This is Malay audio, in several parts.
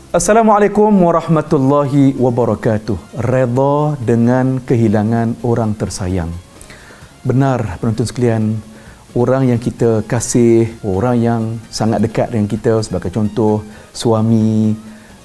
Assalamualaikum warahmatullahi wabarakatuh. Redha dengan kehilangan orang tersayang. Benar penonton sekalian, orang yang kita kasih, orang yang sangat dekat dengan kita, sebagai contoh suami,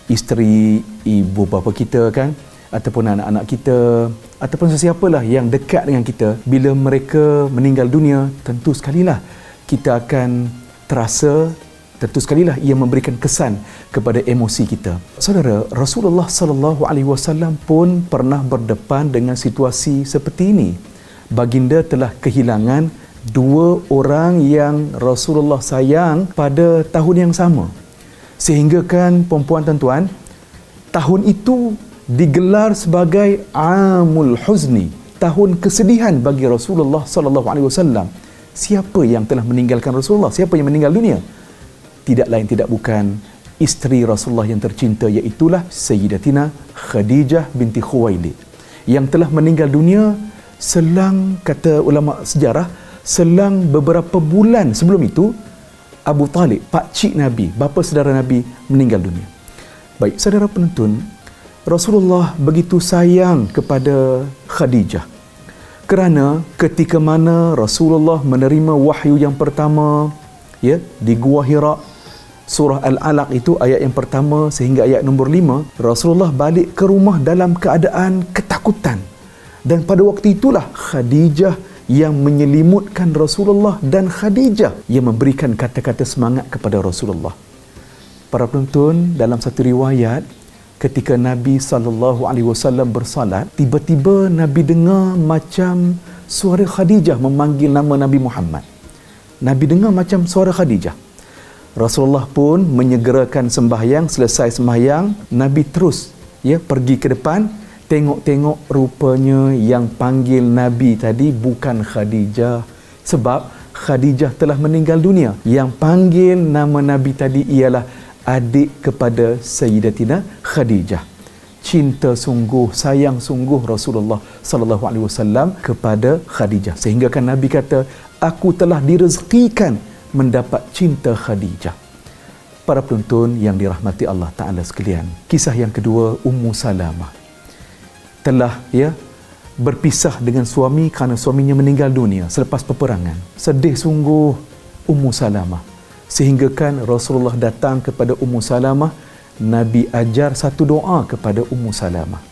isteri, ibu bapa kita kan, ataupun anak-anak kita, ataupun sesiapalah yang dekat dengan kita, bila mereka meninggal dunia, tentu sekalilah kita akan terasa, tentu sekalilah ia memberikan kesan kepada emosi kita. Saudara, Rasulullah sallallahu alaihi wasallam pun pernah berdepan dengan situasi seperti ini. Baginda telah kehilangan dua orang yang Rasulullah sayang pada tahun yang sama. Sehingga kan puan-puan dan tuan, tahun itu digelar sebagai Amul Huzni, tahun kesedihan bagi Rasulullah sallallahu alaihi wasallam. Siapa yang telah meninggalkan Rasulullah? Siapa yang meninggal dunia? Tidak lain tidak bukan isteri Rasulullah yang tercinta, iaitulah Sayyidatina Khadijah binti Khuwailid, yang telah meninggal dunia selang, kata ulama sejarah, selang beberapa bulan sebelum itu Abu Talib, pakcik Nabi, bapa saudara Nabi, meninggal dunia. Baik, saudara penonton, Rasulullah begitu sayang kepada Khadijah kerana ketika mana Rasulullah menerima wahyu yang pertama, ya, di Gua Hira, surah Al-Alaq itu ayat yang pertama sehingga ayat nombor 5, Rasulullah balik ke rumah dalam keadaan ketakutan. Dan pada waktu itulah Khadijah yang menyelimutkan Rasulullah dan Khadijah yang memberikan kata-kata semangat kepada Rasulullah. Para penonton, dalam satu riwayat, ketika Nabi SAW bersalat, tiba-tiba Nabi dengar macam suara Khadijah memanggil nama Nabi Muhammad. Nabi dengar macam suara Khadijah. Rasulullah pun menyegerakan sembahyang. Selesai sembahyang, Nabi terus pergi ke depan, tengok-tengok, rupanya yang panggil Nabi tadi bukan Khadijah, sebab Khadijah telah meninggal dunia. Yang panggil nama Nabi tadi ialah adik kepada Sayyidatina Khadijah. Cinta sungguh, sayang sungguh Rasulullah sallallahu alaihi wasallam kepada Khadijah, sehingga kan Nabi kata, aku telah direzekikan mendapat cinta Khadijah. Para penonton yang dirahmati Allah Ta'ala sekalian, kisah yang kedua, Ummu Salamah telah berpisah dengan suami kerana suaminya meninggal dunia selepas peperangan. Sedih sungguh Ummu Salamah, sehingga kan Rasulullah datang kepada Ummu Salamah. Nabi ajar satu doa kepada Ummu Salamah.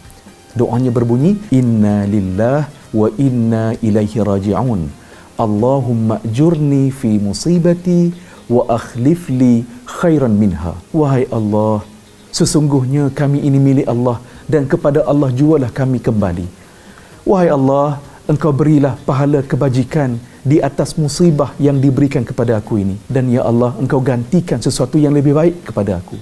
Doanya berbunyi, inna lillah wa inna ilaihi raji'un, Allahumma ajurni fi musibati wa akhlif li khairan minha. Wahai Allah, sesungguhnya kami ini milik Allah dan kepada Allah jualah kami kembali. Wahai Allah, Engkau berilah pahala kebajikan di atas musibah yang diberikan kepada aku ini, dan ya Allah, Engkau gantikan sesuatu yang lebih baik kepada aku.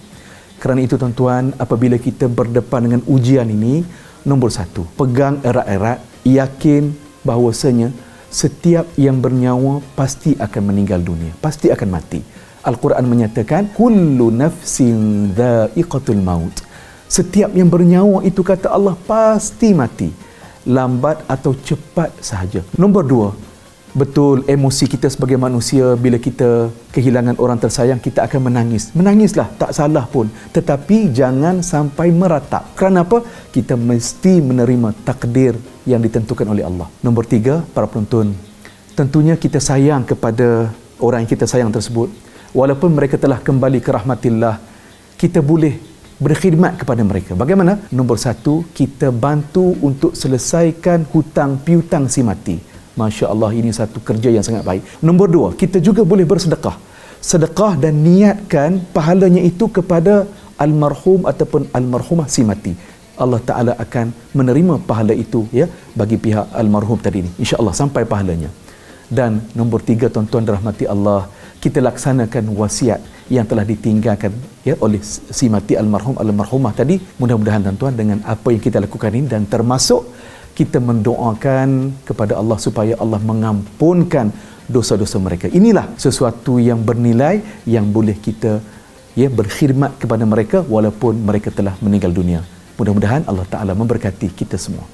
Kerana itu tuan-tuan, apabila kita berdepan dengan ujian ini, nombor satu, pegang erat-erat, yakin bahawasanya setiap yang bernyawa pasti akan meninggal dunia, pasti akan mati. Al-Quran menyatakan, kullu nafsin dha'iqatul maut. Setiap yang bernyawa itu, kata Allah, pasti mati, lambat atau cepat sahaja. Nombor dua, betul emosi kita sebagai manusia, bila kita kehilangan orang tersayang, kita akan menangis. Menangislah, tak salah pun, tetapi jangan sampai meratap. Kerana apa? Kita mesti menerima takdir yang ditentukan oleh Allah. Nombor tiga, para penonton, tentunya kita sayang kepada orang yang kita sayang tersebut. Walaupun mereka telah kembali ke rahmatillah, kita boleh berkhidmat kepada mereka. Bagaimana? Nombor satu, kita bantu untuk selesaikan hutang piutang si mati. Masya Allah, ini satu kerja yang sangat baik. Nombor dua, kita juga boleh bersedekah. Sedekah dan niatkan pahalanya itu kepada almarhum ataupun almarhumah si mati. Allah Ta'ala akan menerima pahala itu bagi pihak almarhum tadi ini. InsyaAllah sampai pahalanya. Dan nombor tiga, tuan-tuan dirahmati Allah, kita laksanakan wasiat yang telah ditinggalkan oleh si mati almarhum almarhumah tadi. Mudah-mudahan tuan-tuan dengan apa yang kita lakukan ini, dan termasuk kita mendoakan kepada Allah supaya Allah mengampunkan dosa-dosa mereka. Inilah sesuatu yang bernilai yang boleh kita berkhidmat kepada mereka walaupun mereka telah meninggal dunia. Mudah-mudahan Allah Ta'ala memberkati kita semua.